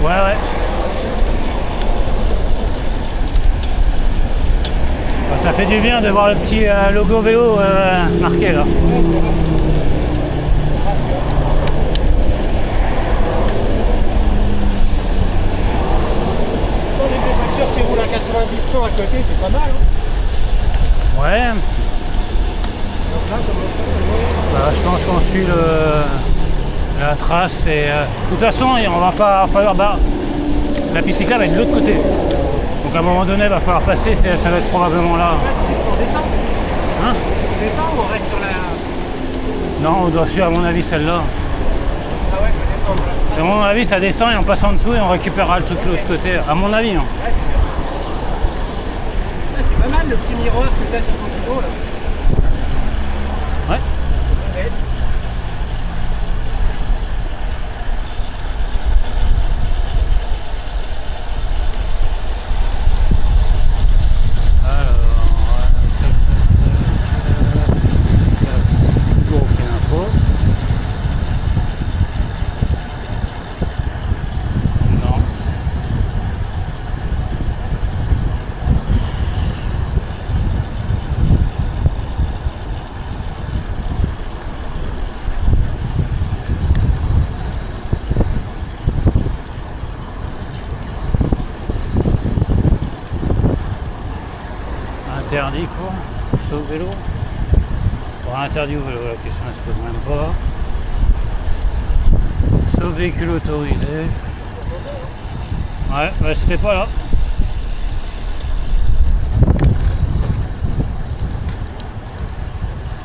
Ouais, ouais. Ça fait du bien de voir le petit logo vélo marqué là. Les voitures qui roulent à 90 à côté, c'est pas mal. Hein. Ouais. Donc là, Bah, je pense qu'on suit la trace et de toute façon on va falloir la piste cyclable est de l'autre côté. Donc à un moment donné il va falloir passer, ça va être probablement là. on descend. Hein? On descend ou on reste sur la... Non, on doit suivre à mon avis celle-là. Ah ouais, on descend. À mon avis ça descend et on passe en dessous et on récupérera le truc de l'autre côté. À mon avis. Hein. Ouais, c'est pas mal le petit miroir que tu as sur ton kilo là. Ouais. Ouais. Toujours aucune info. Non. Interdit quoi? Sauf vélo? Bon, interdit au vélo, la question ne se pose même pas. Sauf véhicule autorisé. Ouais, bah c'était pas là.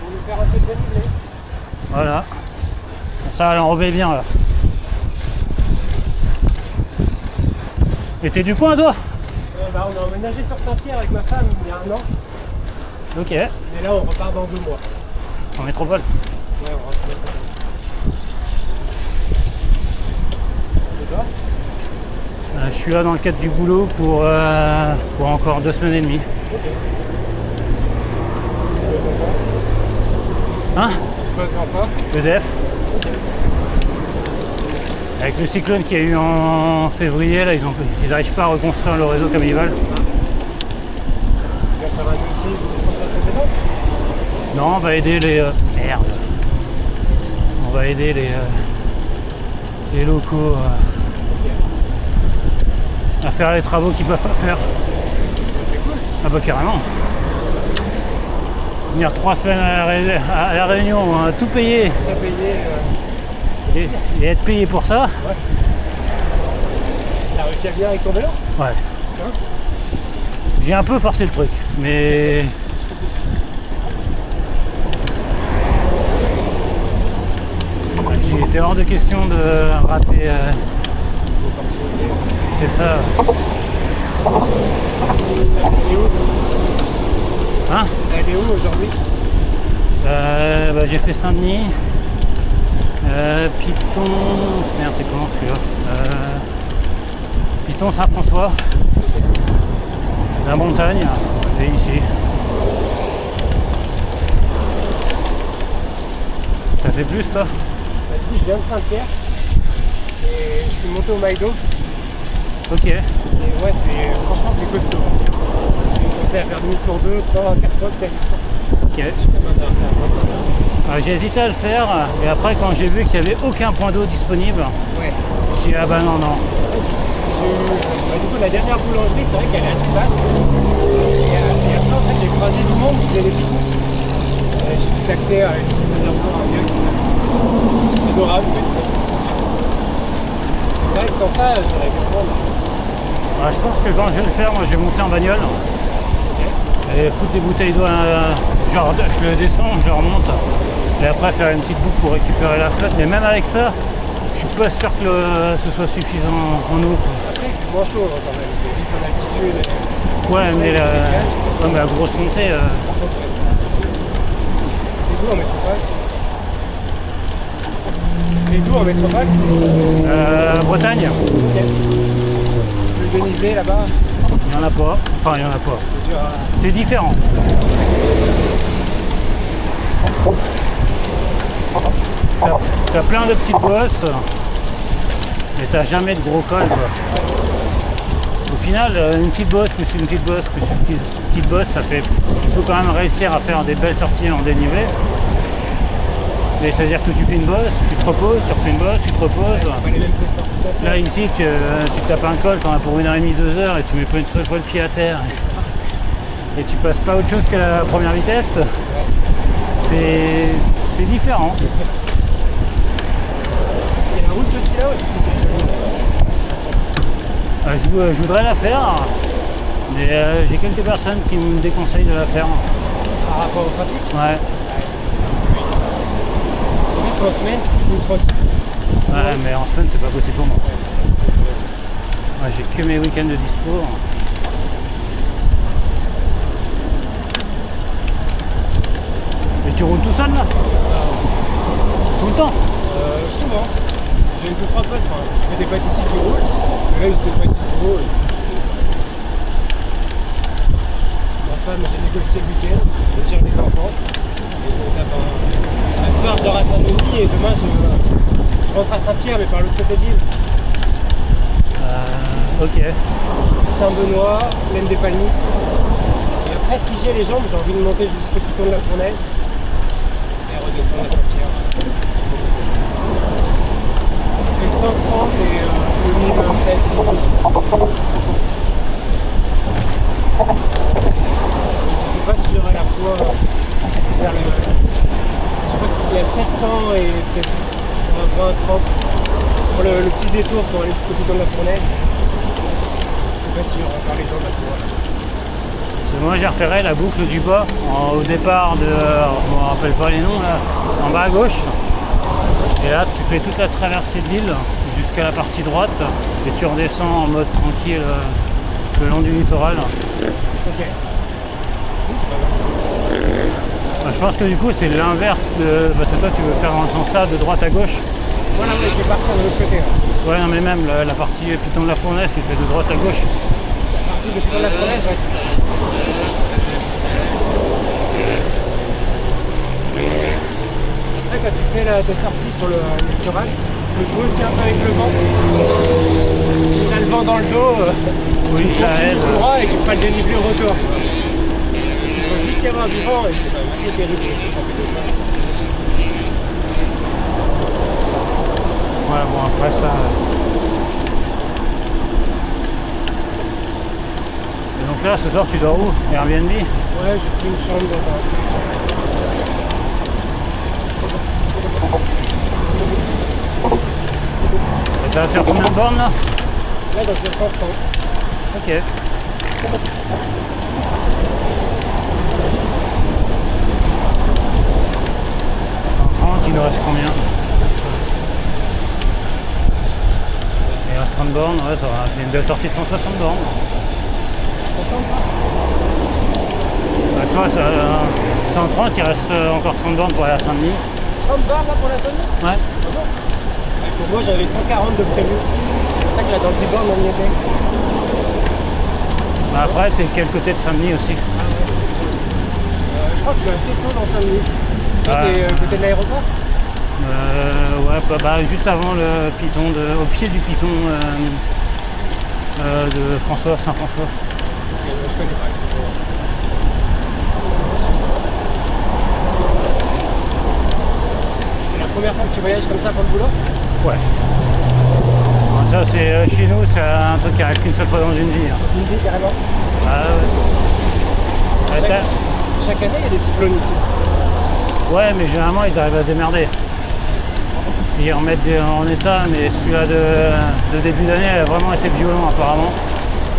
Pour nous faire un peu de dénivelé. Voilà. Ça va l'enrober bien là. Et t'es du coin toi? Bah, on a emménagé sur Saint-Pierre avec ma femme il y a 1 an. Ok. Et là on repart dans 2 mois. En métropole. Ouais, on rentre en métropole. Et toi? Je suis là dans le cadre du boulot pour encore 2 semaines et demie. Ok. Hein? Tu bosses dans quoi? EDF. Avec le cyclone qu'il y a eu en février, là, ils n'arrivent pas à reconstruire le réseau comme ils veulent. Tu vas faire un outil de transfert de compétences? Non, on va aider merde. On va aider les locaux à faire les travaux qu'ils peuvent pas faire. C'est cool. Ah bah carrément. Venir 3 semaines à la Réunion, on a tout payé Tu as payé. et être payé pour ça. T'as réussi à venir avec ton vélo? Ouais. Hein? J'ai un peu forcé le truc, mais il était hors de question de rater. C'est ça. Elle est où? Hein? Elle est où aujourd'hui? Bah, j'ai fait Saint-Denis. Piton. Merde, c'est comment celui-là? Piton Saint-François. La montagne. Et ici. T'as fait plus toi? Bah, du coup, je viens de Saint-Pierre. Et je suis monté au Maïdo. Ok. Et ouais, franchement, c'est costaud. J'ai commencé à faire demi-tour 2, 3, 4 fois peut-être. Ok. J'ai hésité à le faire et après quand j'ai vu qu'il n'y avait aucun point d'eau disponible, Ouais. j'ai dit ah bah non. Du coup, la dernière boulangerie, c'est vrai qu'elle est assez basse. Et après, en fait, j'ai croisé du monde qui faisait des pique-niques. J'ai pu taxer avec une petite réservoir, un gars qui est adorable, mais pas de soucis. C'est vrai que sans ça, j'aurais pu prendre. Je pense que quand je vais le faire, moi je vais monter en bagnole et foutre des bouteilles d'eau, genre je le descends, je le remonte et après faire une petite boucle pour récupérer la flotte. Mais même avec ça, je suis pas sûr que ce soit suffisant en eau. Après, il fait moins chaud hein, quand même, c'est vite en altitude. Ouais, mais la grosse montée. Par contre, ouais, c'est d'où en métropole? Et d'où en métropole? Bretagne, Ok. Le dénivelé là-bas, il n'y en a pas. Enfin, il n'y en a pas. c'est dur à... C'est différent. T'as plein de petites bosses Et t'as jamais de gros cols quoi. Au final, une petite bosse plus une petite bosse plus une petite bosse, ça fait. Tu peux quand même réussir à faire des belles sorties en dénivelé. Mais c'est-à-dire que tu fais une bosse, tu te reposes, tu refais une bosse, tu te reposes. Là ici tu tapes un col, t'en as pour 1h30, 2 heures et tu mets pas une seule fois le pied à terre. Et tu passes pas autre chose que la première vitesse. C'est différent. Il y a la route aussi là aussi, c'est Je voudrais la faire, mais j'ai quelques personnes qui me déconseillent de la faire. par rapport au trafic. Ouais. En semaine, c'est plus tranquille. Ouais, mais en semaine c'est pas possible pour moi. Ouais, j'ai que mes week-ends de dispo. Et tu roules tout seul là? Tout le temps? Souvent. J'ai 2-3 potes, enfin, je fais des pâtissiers qui roulent, mais là j'étais pâtissier qui roule. Ma femme, j'ai négocié le week-end, je gère les enfants. Et donc là, un soir je dors à Saint-Denis et demain je rentre à Saint-Pierre mais par l'autre côté de l'île. Ok. Saint-Benoît, plaine des Palmistes. Et après si j'ai les jambes, j'ai envie de monter jusqu'au piton de la Fournaise et redescendre à Saint-Pierre. Et 130 et 2007. Je sais pas si j'aurai la foi vers le. Je crois qu'il y a 700 et peut-être 20-30 pour le petit détour pour aller jusqu'au piton de la Fournaise. Je sais pas si j'aurai encore les jambes à ce moment-là. Moi j'ai repéré la boucle du bas au départ de. Je me rappelle pas les noms là, en bas à gauche. Et là tu fais toute la traversée de l'île jusqu'à la partie droite et tu redescends en mode tranquille le long du littoral. Ok. Je pense que du coup c'est l'inverse de. Parce que toi tu veux faire dans le sens là de droite à gauche. Voilà, ouais, je vais partir de l'autre côté. Ouais non mais même la partie piton de la Fournaise tu fais de droite à gauche. La partie de piton de la Fournaise, ouais, c'est ça. Après, quand tu fais tes sorties sur le littoral, tu peux jouer aussi un peu avec le vent. Si tu as le vent dans le dos, Oui ça aide. tout droit et tu peux pas le déniveler au retour. Parce qu'il faut vite y avoir du vent et c'est quand même assez terrible quand tu fais des choses. Ouais bon après ça. Et donc là ce soir tu dors où? Airbnb? Ouais, j'ai pris une chambre dans un. Et ça va te faire combien de bornes là? Là, dans 130. Ok. 130, il nous reste combien? Il reste 30 bornes, ouais, ça va. C'est une belle sortie de 160 bornes. 60. Bah, toi, 130, il reste encore 30 bornes pour aller à Saint-Denis. 30 barres là pour la Saint-Denis? Ouais. Pour moi, j'avais 140 de prévu. C'est pour ça que là, dans le 10 bornes, on y était. Bah, après, t'es de quel côté de Saint-Denis aussi? Je crois que je suis assez tôt dans Saint-Denis. Toi, t'es côté de l'aéroport? Ouais, bah, juste avant le piton, au pied du piton de Saint-François. Je connais pas. C'est la première fois que tu voyages comme ça pour le boulot? Ouais. Bon, ça, c'est chez nous, c'est un truc qui arrive qu'une seule fois dans une vie. Hein. Une vie carrément. Ah ouais. Chaque année, il y a des cyclones ici. Ouais, mais généralement, ils arrivent à se démerder. Ils remettent en état, mais celui-là de début d'année a vraiment été violent apparemment.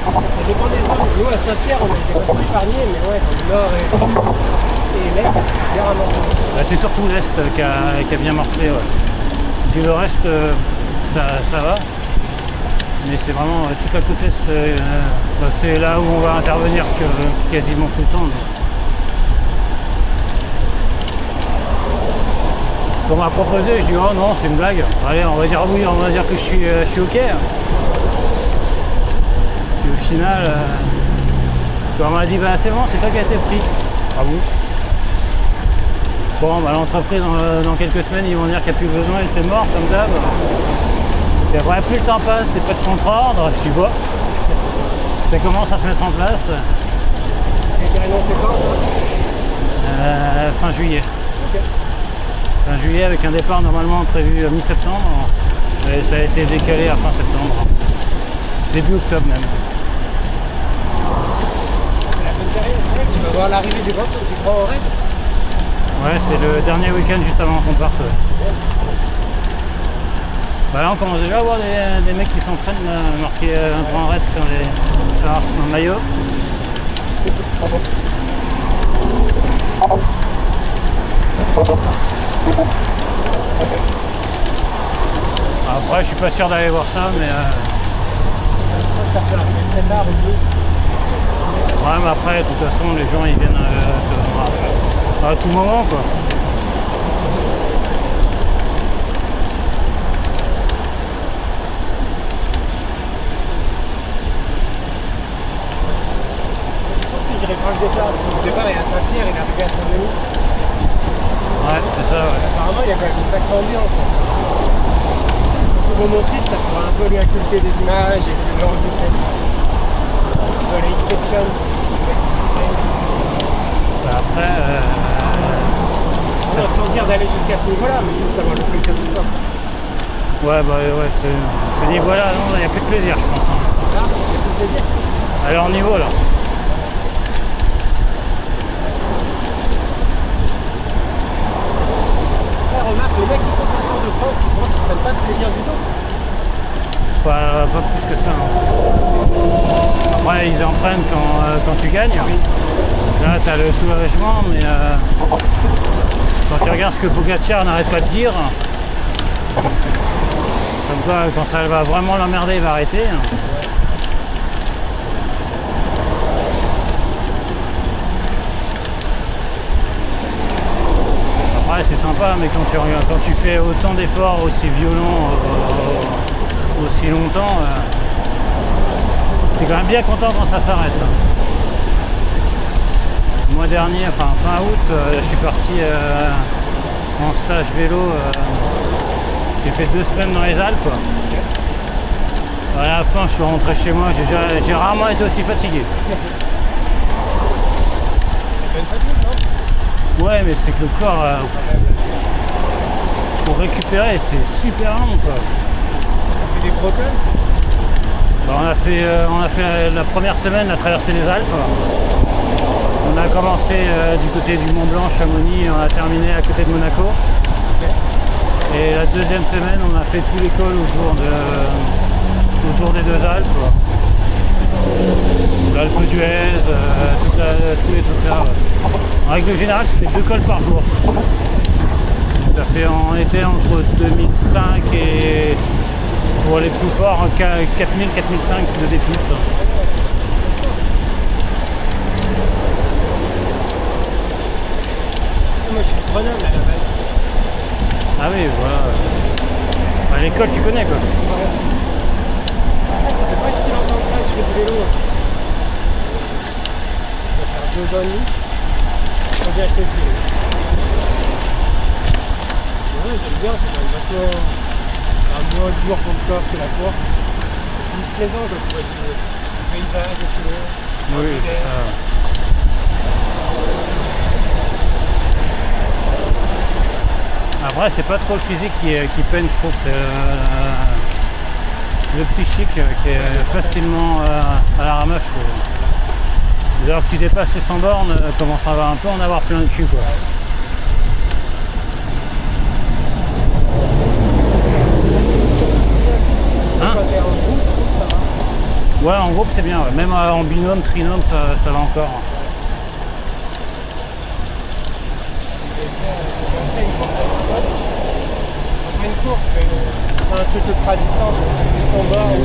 Ça dépend des zones. Nous, à Saint-Pierre, on a été vachement épargnés, mais ouais, dans le nord et l'est, c'est bien ramassé. Bah, c'est surtout l'Est qui a bien morflé. Ouais. Puis le reste, ça va. Mais c'est vraiment toute la côte Est, c'est là où on va intervenir quasiment tout le temps. On m'a proposé, je dis oh non c'est une blague. Allez on va dire oui, on va dire que je suis ok. Et au final, on m'a dit bah c'est bon, c'est toi qui as été pris. Ah bon? Bon bah l'entreprise dans quelques semaines ils vont dire qu'il n'y a plus besoin et c'est mort comme d'hab. Puis après, plus le temps passe et pas de contre-ordre, je dis bon, ça commence à se mettre en place. Ça a été annoncé quand ça Fin juillet. Ok. Fin juillet avec un départ normalement prévu mi-septembre. Et ça a été décalé à fin septembre. Début octobre même. C'est la bonne période. Ouais, tu vas voir l'arrivée du grand raid. Ouais, c'est le dernier week-end juste avant qu'on parte. Ouais. Bah là on commence déjà à voir des mecs qui s'entraînent marquer un grand raid sur leur maillot. Après je suis pas sûr d'aller voir ça mais Ça fait un peu tard ou plus. ouais mais après de toute façon les gens ils viennent à tout moment quoi. J'irai prendre le départ. Le départ est à Saint-Pierre, il est arrivé à Saint-Denis. Ouais c'est ça ouais. Apparemment il y a quand même une sacrée ambiance. Pour mon fils, ça pourra un peu lui inculquer des images et puis l'envie de l'exception. Après Sans dire d'aller jusqu'à ce niveau-là, mais juste avoir le plaisir du sport. ouais bah ouais ce niveau là non il n'y a plus de plaisir je pense. Hein. Là, il y a plus de plaisir. À leur niveau là. Remarque, les mecs qui sont sur le Tour de France, tu penses qu'ils prennent pas de plaisir du tout? Pas plus que ça. Hein. Après ils en prennent quand tu gagnes. Oui. Là tu as le soulagement mais quand tu regardes ce que Pogacar n'arrête pas de dire, comme quoi quand ça va vraiment l'emmerder il va arrêter. Après c'est sympa mais quand tu fais autant d'efforts aussi violents aussi longtemps, t'es quand même bien content quand ça s'arrête. Le mois dernier, enfin fin août, je suis parti en stage vélo. J'ai fait 2 semaines dans les Alpes. À la fin, je suis rentré chez moi. J'ai rarement été aussi fatigué. Bonne fatigue, non? Ouais, mais c'est que le corps, pour récupérer, c'est super long, quoi. Tu fais des protones? Bah, on a fait la première semaine la traversée des Alpes. On a commencé du côté du Mont Blanc, Chamonix, et on a terminé à côté de Monaco. Et la deuxième semaine, on a fait tout les cols autour des 2 Alpes. L'Alpe d'Huez, tous les trucs là. En règle générale, c'était 2 cols par jour. Ça fait en été entre 2005 et pour les plus forts 4000-4005 de D+. Moi je suis de Grenoble à la base. Ah oui, voilà. Bah, l'école, tu connais quoi. Ça fait pas si longtemps que ça que je fais du vélo. Ça va faire 2 ans et demi. Quand j'ai acheté ce vélo. Ouais, j'aime bien, c'est quand même vachement moins dur pour le corps que la course. C'est plus plaisant quand tu vois du paysage, du vélo. Oui, c'est ça. Après, c'est pas trop le physique qui peine, je trouve, c'est le psychique qui est facilement à la ramasse, je trouve. Dès lors que tu dépasses les 100 bornes, commence à avoir un peu en avoir plein le cul, quoi. Hein? Quand t'es en groupe, je trouve que ça va. Ouais, en groupe c'est bien, ouais. Même en binôme, trinôme, ça va encore. Après une course, on fait un truc ultra distance, on fait 800 bords ou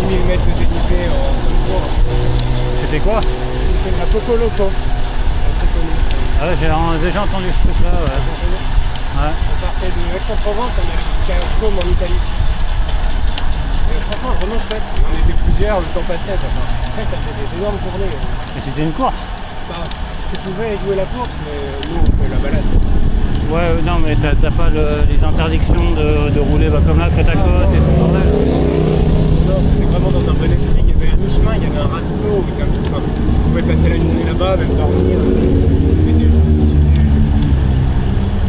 10 000 mètres de dénivelé en seul tour. C'était quoi? C'était la Poco Loco. Ah ouais, j'ai déjà entendu ce truc là, ouais. Ouais. On partait de Aix-en-Provence, on allait jusqu'à Côme en Italie. Et franchement, vraiment chouette. On était plusieurs, le temps passait. Après, ça faisait des énormes journées. Mais c'était une course. Bah, tu pouvais jouer la course, mais nous, on fait la balade. Ouais, non, mais t'as pas les interdictions de rouler comme là, côte à côte et tout le bordel. Non, c'était vraiment dans un bon esprit. Il y avait un mi-chemin, il y avait un râteau, enfin, on pouvait passer la journée là-bas, même dormir. Il y avait des gens dessus.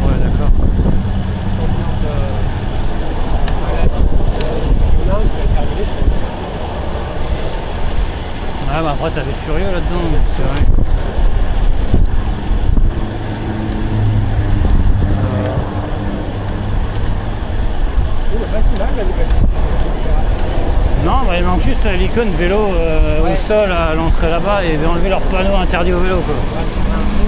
Ouais, d'accord. Une ambiance malade. Il y en a un qui va terminer, je crois. Ouais, bah après, t'avais Furieux là-dedans, c'est vrai. Il est pas si mal, la nouvelle. Non, bah, il manque juste l'icône vélo au sol à l'entrée là-bas et ils ont enlevé leur panneau interdit au vélo, quoi. Ouais, c'est un peu.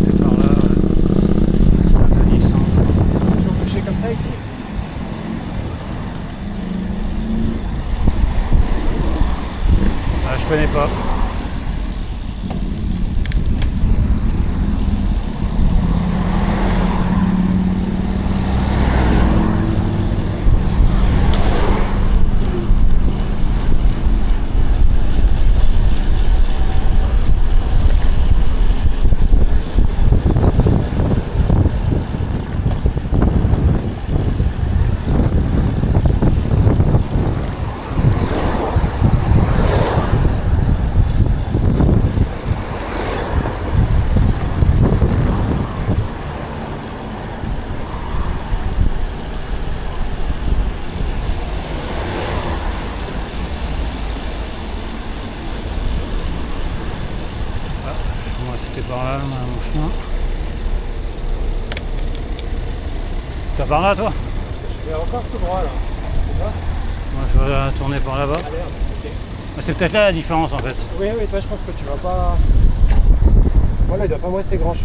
C'est par là, Saint-Denis centre. Toujours couché comme ça ici. Ah, je connais pas. Moi, c'était par là, mon chemin. T'as par là, toi? Je vais encore tout droit là. Tu vois? Moi, je vais tourner par là-bas. Ah merde, ok. C'est peut-être là la différence, en fait. Oui, toi je pense que tu vas pas. Voilà, il doit pas me rester grand chose.